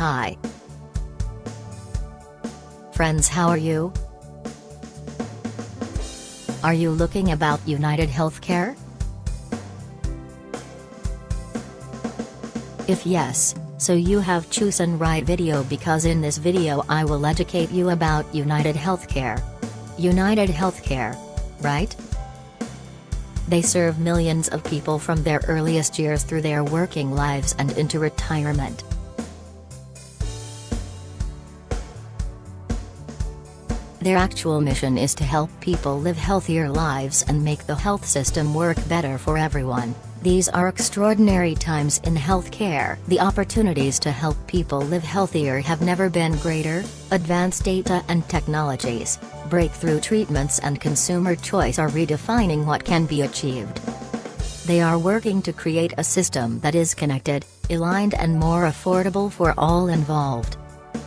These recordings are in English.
Hi. Friends, how are you? Are you looking about United Healthcare? If yes, so you have chosen right video, because in this video I will educate you about United Healthcare. United Healthcare, right? They serve millions of people from their earliest years through their working lives and into retirement. Their actual mission is to help people live healthier lives and make the health system work better for everyone. These are extraordinary times in healthcare. The opportunities to help people live healthier have never been greater. Advanced data and technologies, breakthrough treatments and consumer choice are redefining what can be achieved. They are working to create a system that is connected, aligned and more affordable for all involved.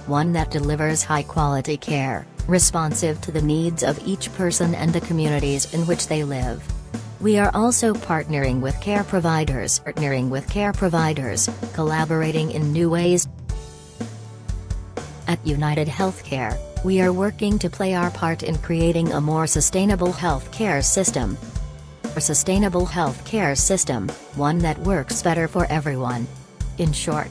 One that delivers high-quality care, responsive to the needs of each person and the communities in which they live. We are also partnering with care providers, collaborating in new ways. At United Healthcare, we are working to play our part in creating a more sustainable healthcare system. A sustainable healthcare system, one that works better for everyone. In short,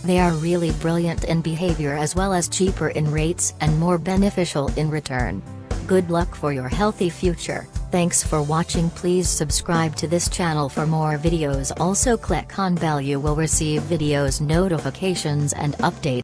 they are really brilliant in behavior as well as cheaper in rates and more beneficial in return. Good luck for your healthy future. Thanks for watching. Please subscribe to this channel for more videos. Also click on bell, you will receive videos notifications and updates.